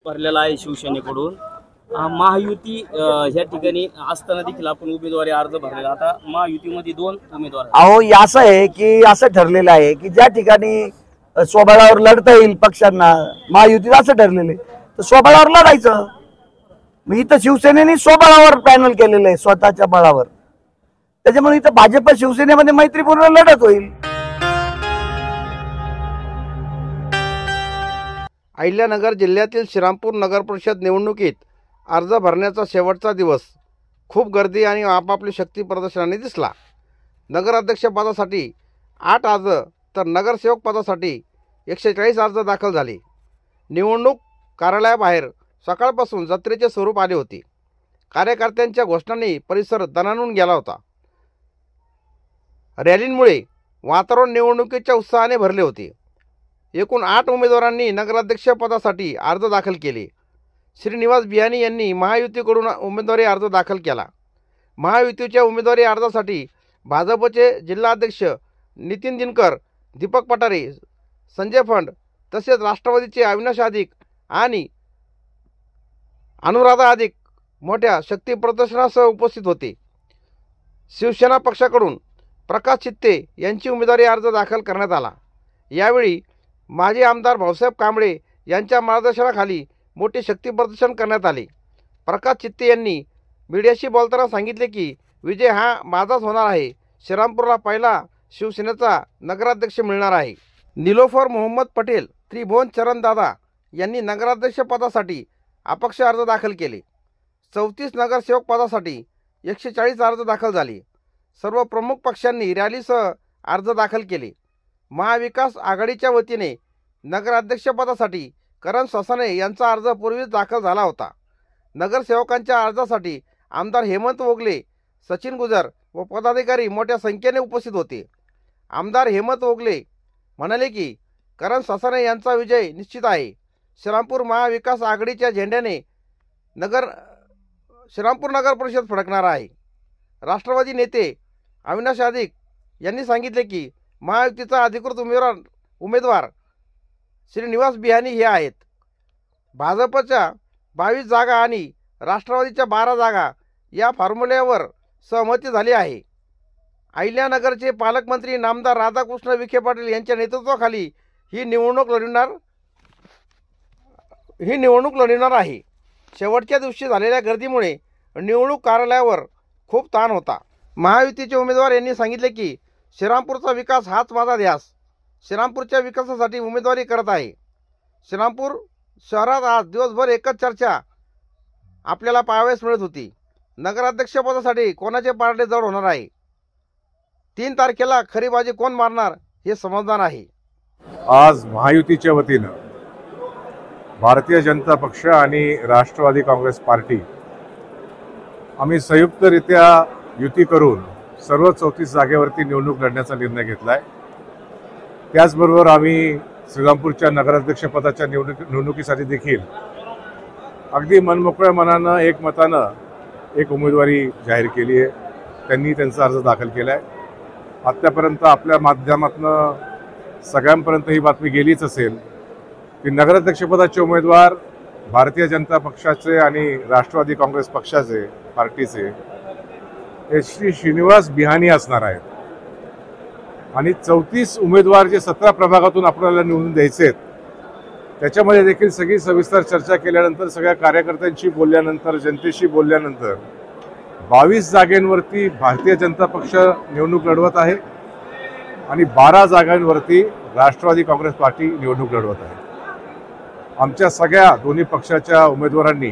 भरलेला आहे शिवसेनेकडून। महायुती ह्या ठिकाणी असताना देखील आपण उमेदवारी अर्ज भरलेला। आता महायुतीमध्ये 2 उमेदवार अहो असं आहे की असं ठरलेलं आहे की ज्या ठिकाणी स्वबळावर लढता येईल पक्षांना, महायुतीत असं ठरलेलं आहे तर स्वबळावर लढायचं। मी इथं शिवसेनेने स्वबळावर पॅनल केलेलं आहे, स्वतःच्या बळावर। त्याच्यामुळे इथं भाजप शिवसेनेमध्ये मैत्रीपूर्ण लढत होईल। अहिल्यानगर जिल्ह्यातील श्रीरामपूर नगर परिषद निवडणुकीत अर्ज भरण्याचा शेवटचा दिवस खूप गर्दी आणि आपापली शक्ती प्रदर्शनाने दिसला। नगराध्यक्षपदासाठी 8 अर्ज तर नगरसेवक पदासाठी 140 अर्ज दाखल झाले। निवडणूक कार्यालयाबाहेर सकाळपासून जत्रेचे स्वरूप आले होते। कार्यकर्त्यांच्या घोषणांनी परिसर दणाणून गेला होता। रॅलींमुळे वातावरण निवडणुकीच्या उत्साहाने भरले होते। एकूण 8 उमेदवारांनी नगराध्यक्षपदासाठी अर्ज दाखल केले। श्रीनिवास बियाणी यांनी महायुतीकडून उमेदवारी अर्ज दाखल केला। महायुतीच्या उमेदवारी अर्जासाठी भाजपचे जिल्हाध्यक्ष नितीन दिनकर, दीपक पठारे, संजय फंड तसेच राष्ट्रवादीचे अविनाश अधिक आणि अनुराधा अधिक मोठ्या शक्ती प्रदर्शनासह उपस्थित होते। शिवसेना पक्षाकडून प्रकाश चित्ते यांची उमेदवारी अर्ज दाखल करण्यात आला। यावेळी माजी आमदार भाऊसाहेब कांबळे यांच्या मार्गदर्शनाखाली मोठे शक्ती प्रदर्शन करण्यात आले। प्रकाश चित्ते यांनी मीडियाशी बोलताना सांगितले की विजय हा माझाच होणार आहे। श्रीरामपूरला पहिला शिवसेनेचा नगराध्यक्ष मिळणार आहे। निलोफर मोहम्मद पटेल, त्रिभुवन चरण दादा यांनी नगराध्यक्षपदासाठी अपक्ष अर्ज दाखल केले। 34 नगरसेवक पदासाठी 140 अर्ज दाखल झाले। सर्व प्रमुख पक्षांनी रॅलीसह अर्ज दाखल केले। महाविकास आघाडीच्या वतीने नगराध्यक्षपदासाठी करण ससाणे यांचा अर्ज पूर्वीच दाखल झाला होता। नगरसेवकांच्या अर्जासाठी आमदार हेमंत ओगले, सचिन गुजर व पदाधिकारी मोठ्या संख्येने उपस्थित होते। आमदार हेमंत ओगले म्हणाले की करण ससाणे यांचा विजय निश्चित आहे। श्रीरामपूर महाविकास आघाडीच्या झेंड्याने श्रीरामपूर नगर परिषद फडकणार आहे। राष्ट्रवादी नेते अविनाश अधिक यांनी सांगितले की महायुतीचा अधिकृत उमेदवार श्रीनिवास बियाणी हे आहेत। भाजपच्या 22 जागा आणि राष्ट्रवादीच्या 12 जागा या फॉर्म्युल्यावर सहमती झाली आहे। अहिल्यानगरचे पालकमंत्री नामदार राधाकृष्ण विखे पाटील यांच्या नेतृत्वाखाली ही निवडणूक लढविणार आहे। शेवटच्या दिवशी झालेल्या गर्दीमुळे निवडणूक कार्यालयावर खूप ताण होता। महायुतीचे उमेदवार यांनी सांगितले की श्रीरामपूरचा विकास हाच माझा ध्यास। श्रीरामपूरच्या विकासासाठी उमेदवारी करत आहे। श्रीरामपूर शहरात आज दिवसभर एकच चर्चा आपल्याला पाहावयास मिळत होती। नगराध्यक्षपदासाठी कोणाचे पारडे जड होणार आहे, 3 तारखेला खरी बाजी कोण मारणार हे समजणार आहे। आज महायुतीच्या वतीनं भारतीय जनता पक्ष आणि राष्ट्रवादी काँग्रेस पार्टी आम्ही संयुक्तरित्या युती करून सर्व 34 जागेवरती निवडणूक लढण्याचा निर्णय घेतला आहे। त्याचबरोबर आम्ही श्रीरामपूरच्या नगराध्यक्षपदाच्या निवडणुकीसाठी देखील अगदी मनमोकळ्या मनानं एकमतानं एक उमेदवारी जाहीर केली आहे। त्यांनी त्यांचा अर्ज दाखल केला आहे। आत्तापर्यंत आपल्या माध्यमातून सगळ्यांपर्यंत ही बातमी गेलीच असेल की नगराध्यक्षपदाचे उमेदवार भारतीय जनता पक्षाचे आणि राष्ट्रवादी काँग्रेस पक्षाचे पार्टीचे हे श्री श्रीनिवास बियाणी असणार आहेत। आणि 34 उमेदवार जे 17 प्रभागातून आपल्याला निवडून द्यायचे आहेत त्याच्यामध्ये देखील सगळी सविस्तर चर्चा केल्यानंतर, सगळ्या कार्यकर्त्यांशी बोलल्यानंतर, जनतेशी बोलल्यानंतर 22 जागांवरती भारतीय जनता पक्ष निवडणूक लढवत आहे आणि 12 जागांवरती राष्ट्रवादी काँग्रेस पार्टी निवडणूक लढवत आहे। आमच्या सगळ्या दोन्ही पक्षाच्या उमेदवारांनी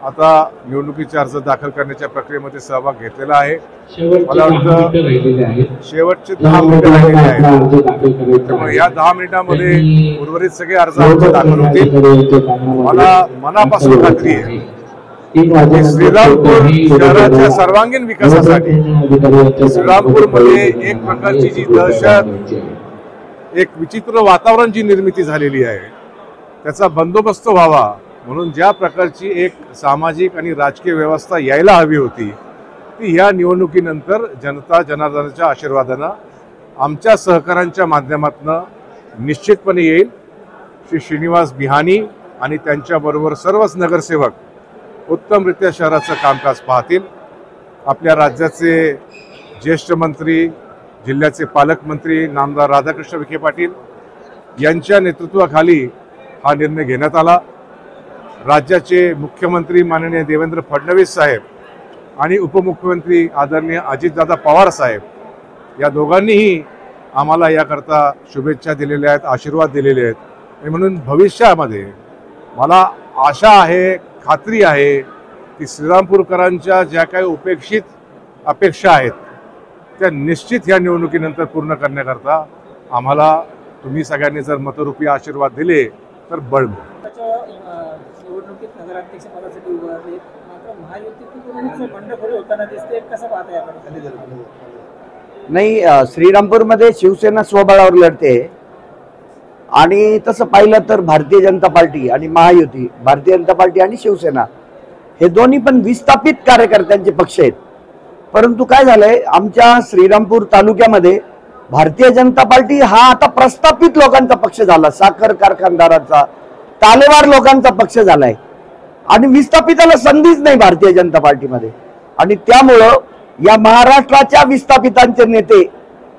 आता निवडणुकीचे अर्ज दाखल करण्याच्या प्रक्रियेमध्ये सहभाग घेतलेला आहे। मला वाटतं शेवटचे 10 मिनिटं राहिलेले आहेत। त्यामुळे या 10 मिनिटांमध्ये उर्वरित सगळे अर्ज आमचे दाखल होतील। मला मनापासून खात्री आहे की श्रीरामपूर शहराच्या सर्वांगीण विकासासाठी श्रीरामपूरमध्ये एक प्रकारची जी दहशत, एक विचित्र वातावरण जी निर्मिती झालेली आहे त्याचा बंदोबस्त व्हावा म्हणून ज्या प्रकारची एक सामाजिक आणि राजकीय व्यवस्था यायला हवी होती ती या निवडणुकीनंतर जनता जनार्दनाच्या आशीर्वादानं आमच्या सहकाऱ्यांच्या माध्यमातून निश्चितपणे येईल। श्री श्रीनिवास बियाणी आणि त्यांच्याबरोबर सर्वच नगरसेवक उत्तमरित्या शहराचं कामकाज पाहतील। आपल्या राज्याचे ज्येष्ठ मंत्री, जिल्ह्याचे पालकमंत्री नामदार राधाकृष्ण विखे पाटील यांच्या नेतृत्वाखाली हा निर्णय घेण्यात आला। राज्याचे मुख्यमंत्री माननीय देवेंद्र फडणवीस साहेब आणि उपमुख्यमंत्री आदरणीय अजितदादा पवार साहेब या दोघांनीही आम्हाला याकरता शुभेच्छा दिलेल्या आहेत, आशीर्वाद दिलेले आहेत। आणि म्हणून भविष्यामध्ये मला आशा आहे, खात्री आहे की श्रीरामपूरकरांच्या ज्या काही उपेक्षित अपेक्षा आहेत त्या निश्चित या निवडणुकीनंतर पूर्ण करण्याकरता आम्हाला तुम्ही सगळ्यांनी जर मतरूपी आशीर्वाद दिले तर बळ मिळेल। निवडणुकीत नगराध्यक्ष पदासाठी उभारले, मात्र महायुतीतून बंडखोरी होताना दिसते, कसं पाहता याकडे? नाही, श्रीरामपूरमध्ये शिवसेना स्वबळावर लढते आणि तसं पाहिलं तर भारतीय जनता पार्टी आणि महायुती, भारतीय जनता पार्टी आणि शिवसेना हे दोन्ही पण विस्थापित कार्यकर्त्यांचे पक्ष आहेत। परंतु काय झालंय, आमच्या श्रीरामपूर तालुक्यामध्ये भारतीय जनता पार्टी हा आता प्रस्थापित लोकांचा पक्ष झाला, साखर कारखानदारांचा, तालेवार लोकांचा पक्ष झालाय आणि विस्थापिताला संधीच नाही भारतीय जनता पार्टीमध्ये। आणि त्यामुळं या महाराष्ट्राच्या विस्थापितांचे नेते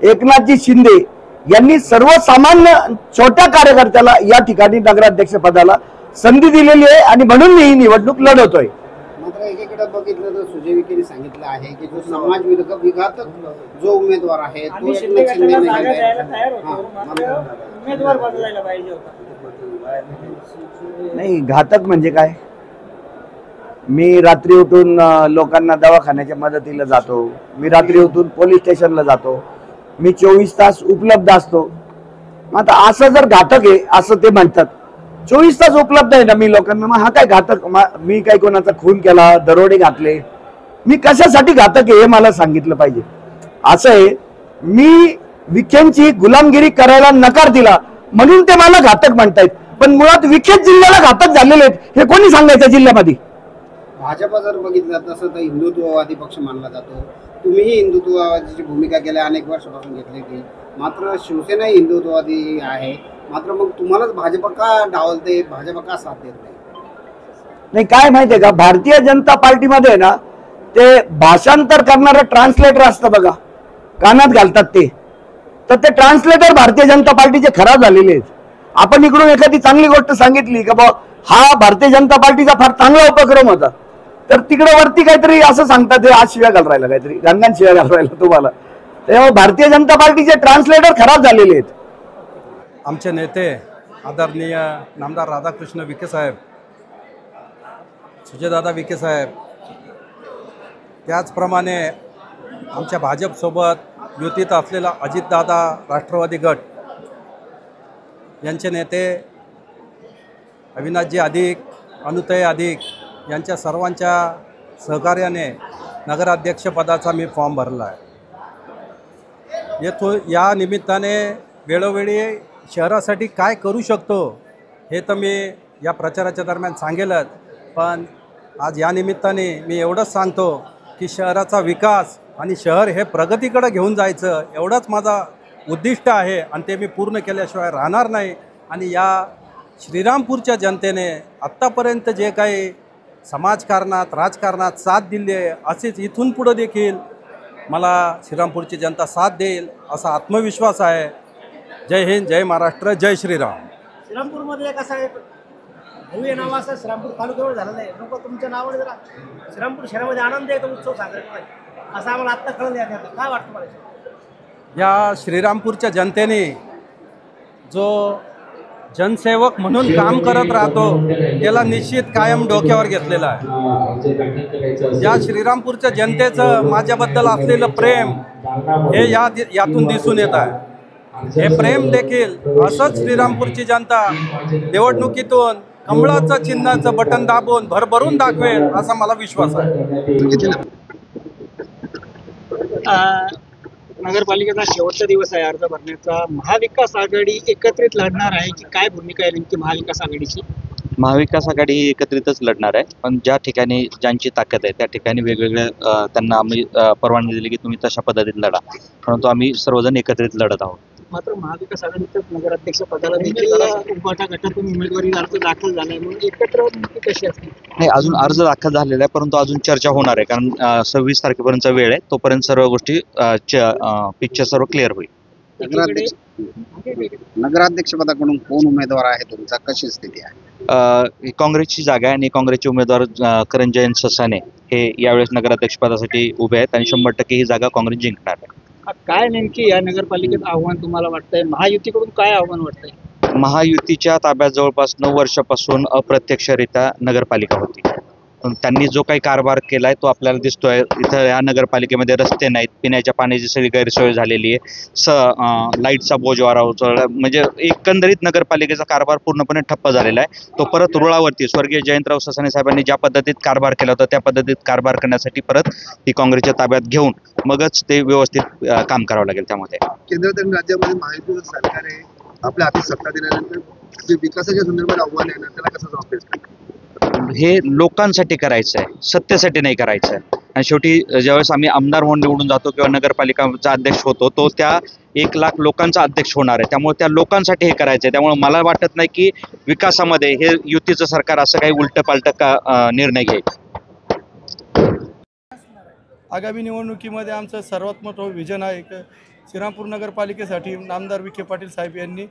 एकनाथजी शिंदे यांनी सर्वसामान्य छोट्या कार्यकर्त्याला या ठिकाणी नगराध्यक्ष पदाला संधी दिलेली आहे आणि म्हणून मी ही निवडणूक लढवतोय। मात्र एकीकडे बघितलं तर सुजय विखेंनी सांगितलं आहे की जो समाज विघातक जो उमेदवार आहे तो एकनाथ शिंदे उमेदवार बदलायला पाहिजे होता। नाही, घातक म्हणजे काय? मी रात्री उठून लोकांना दवाखान्याच्या मदतीला जातो, मी रात्री उठून पोलीस स्टेशनला जातो, मी 24 तास उपलब्ध असतो। आता असं जर घातक आहे असं ते म्हणतात, 24 तास उपलब्ध आहे ना मी लोकांना, मग हा काय घातक? मी काय कोणाचा खून केला, दरोडे घातले? मी कशासाठी घातक आहे हे मला सांगितलं पाहिजे। असं आहे, मी विखेंची गुलामगिरी करायला नकार दिला म्हणून ते मला घातक म्हणतायत, पण मुळात विखेच जिल्ह्याला घातक झालेले आहेत हे कोणी सांगायचं जिल्ह्यामध्ये? भाजपा जर बघितलं तसं तर हिंदुत्ववादी पक्ष मानला जातो, तुम्हीही हिंदुत्ववादीची भूमिका गेल्या अनेक वर्षापासून घेतली होती, मात्र शिवसेना हिंदुत्ववादी आहे, मात्र मग तुम्हालाच भाजपा का डावलते, भाजपा का साथ देत नाही? काय माहितीये का, भारतीय जनता पार्टीमध्ये ना ते भाषांतर करणारं ट्रान्सलेटर असतं बघा, कानात घालतात ते ट्रान्सलेटर भारतीय जनता पार्टीचे खराब झालेले आहेत। आपण इकडून एखादी चांगली गोष्ट सांगितली का बा हा भारतीय जनता पार्टीचा फार चांगला उपक्रम होता, तर तिकडे वरती काहीतरी असं सांगतात, ते आज शिव्या घाल राहिला, काहीतरी गंगान शिव्या घाल राहिला तुम्हाला। तेव्हा भारतीय जनता पार्टीचे ट्रान्सलेटर खराब झालेले आहेत। आमचे नेते आदरणीय नामदार राधाकृष्ण विखे साहेब, सुजयदादा विखे साहेब, त्याचप्रमाणे आमच्या भाजपसोबत युतीत असलेला अजितदादा राष्ट्रवादी गट यांचे नेते अविनाशजी अधिक, अनुतय अधिक यांच्या सर्वांच्या सहकार्याने नगराध्यक्षपदाचा मी फॉर्म भरला आहे। या निमित्ताने वेळोवेळी शहरासाठी काय करू शकतो हे तर मी या प्रचाराच्या दरम्यान सांगेलच, पण आज या निमित्ताने मी एवढंच सांगतो की शहराचा विकास आणि शहर हे प्रगतीकडे घेऊन जायचं एवढंच माझा उद्दिष्ट आहे आणि ते मी पूर्ण केल्याशिवाय राहणार नाही। आणि या श्रीरामपूरच्या जनतेने आत्तापर्यंत जे काही समाजकारणात, राजकारणात साथ दिली आहे, असेच इथून पुढं देखील मला श्रीरामपूरची जनता साथ देईल असा आत्मविश्वास आहे। जय हिंद, जय महाराष्ट्र, जय श्रीराम। श्रीरामपूरमध्ये कसं आहे, भव्य नाव असं श्रीरामपूर तालुक्यावर झालेलं आहे, लोक तुमच्या नावाने जरा श्रीरामपूर शहरामध्ये आनंद आहे, उत्सव साजरा करायचा असं आम्हाला आत्ता कळलं आहे। काय वाटतं मला? या श्रीरामपूरच्या जनतेने जो जनसेवक म्हणून काम करत राहतो त्याला निश्चित कायम डोक्यावर घेतलेला आहे। या श्रीरामपूरच्या जनतेचं माझ्याबद्दल असलेलं प्रेम हे यातून दिसून येत आहे। हे प्रेम देखील असंच श्रीरामपूरची जनता निवडणुकीतून कमळाचं चिन्हाचं बटन दाबून भरभरून दाखवेल असा मला विश्वास आहे। नगरपालिकेचा शेवटचा दिवस आहे अर्ज भरण्याचा, महाविकास आघाडी एकत्रित लढणार आहे की काय भूमिका आहे नेमकी महाविकास आघाडीची? महाविकास आघाडी ही एकत्रितच लढणार आहे, पण ज्या ठिकाणी ज्यांची ताकद आहे त्या ठिकाणी वेगवेगळ्या त्यांना आम्ही परवानगी दिली की तुम्ही तशा पद्धतीत लढा, परंतु आम्ही सर्वजण एकत्रित लढत आहोत। मात्र महाविकास आघाडीच्या नगराध्यक्ष पदाला देखील उभाटा गटातून उमेदवारी अर्ज दाखल झालाय, म्हणून एकत्र नेमकी कशी असते? नाही, अजून अर्ज दाखल झालेला आहे, परंतु अजून चर्चा होणार आहे, कारण 26 तारखेपर्यंतचा वेळ आहे. तोपर्यंत सर्व गोष्टी पिक्चर सर्व क्लिअर होईल. नगराध्यक्ष पदाकडून कोण उमेदवार आहे तुमचा, कशी स्थिती आहे? काँग्रेसची जागा आहे आणि काँग्रेसचे उमेदवार करण जयंत ससाने हे यावेळेस नगराध्यक्ष पदासाठी उभे आहेत आणि 100% ही जागा काँग्रेस जिंकणार आहे. काय नेमकी या नगरपालिकेत आव्हान तुम्हाला वाटतंय? महायुतीकडून काय आव्हान वाटतंय? महायुतीच्या ताब्यात जवळपास 9 वर्षापासून अप्रत्यक्षरित्या नगरपालिका होती. पण त्यांनी जो काही कारभार केलाय तो आपल्याला दिसतोय. इथं या नगरपालिकेमध्ये रस्ते नाहीत, पिण्याच्या पाण्याची सगळी गैरसोय झालेली आहे, लाईटचा बोजवारा उचलला, म्हणजे एकंदरीत नगरपालिकेचा कारभार पूर्णपणे ठप्प झालेला आहे. तो परत रुळावरती स्वर्गीय जयंतराव ससाणे साहेबांनी ज्या पद्धतीत कारभार केला होता त्या पद्धतीत कारभार करण्यासाठी परत ही काँग्रेसच्या ताब्यात घेऊन मगच ते व्यवस्थित काम करावं लागेल. त्यामध्ये केंद्रात आणि राज्यामध्ये महायुतीचं सरकार आहे, आपल्या हाती सत्ता दिल्यानंतर जे विकासाच्या संदर्भात आव्हान आहे ना, त्याला कसं जबाब द्यायचं? हे लोकांसाठी करायचं आहे, सत्तेसाठी नाही करायचं आहे. आणि शेवटी ज्यावेळेस आम्ही आमदार म्हणून निवडून जातो किंवा नगरपालिकाचा अध्यक्ष होतो, तो त्या 1 लाख लोकांचा अध्यक्ष होणार आहे. त्यामुळे त्या लोकांसाठी हे करायचं आहे. त्यामुळे मला वाटत नाही की विकासामध्ये हे युतीचं सरकार असं काही उलटं निर्णय घेईल. आगामी निवडणुकीमध्ये आमचं सर्वात मोठं विजन आहे की श्रीरामपूर नगरपालिकेसाठी आमदार विखे पाटील साहेब यांनी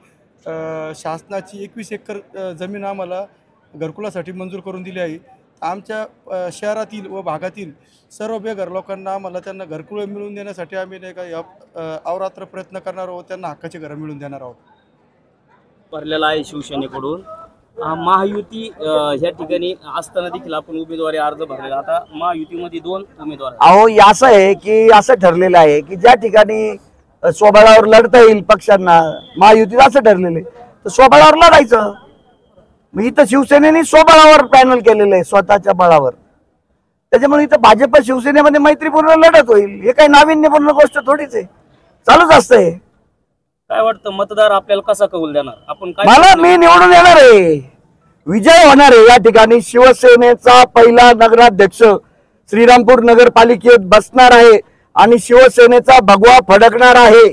शासनाची 21 एकर जमीन आम्हाला घरकुलासाठी मंजूर करून दिली आहे. आमच्या शहरातील व भागातील सर्व बेघर लोकांना आम्हाला त्यांना घरकुलं मिळवून देण्यासाठी आम्ही नाही का अवरात्र प्रयत्न करणार आहोत, त्यांना हक्काची घरं मिळवून देणार आहोत. भरलेला आहे शिवसेनेकडून. महायुती ह्या ठिकाणी असताना देखील आपण उमेदवारी अर्ज भरलेला. आता महायुतीमध्ये 2 उमेदवार आहेत. अहो असं आहे की असं ठरलेलं आहे की ज्या ठिकाणी स्वबळावर लढता येईल पक्षांना, महायुतीत असं ठरलेलं आहे तर स्वबळावर लढायचं. मग इथं शिवसेनेने स्वबळावर पॅनल केलेलं आहे, स्वतःच्या बळावर. त्याच्यामुळे इथं भाजप शिवसेनेमध्ये मैत्रीपूर्ण लढत होईल. हे काही नाविन्यपूर्ण गोष्ट थोडीच आहे, चालूच असतंय. काय वाटतं, मतदार आपल्याला कसा कौल देणार? आपण काय मला मी निवडून येणार आहे, विजय होणार आहे. या ठिकाणी शिवसेनेचा पहिला नगराध्यक्ष श्रीरामपूर नगरपालिकेत बसणार आहे आणि शिवसेनेचा भगवा फडकणार आहे.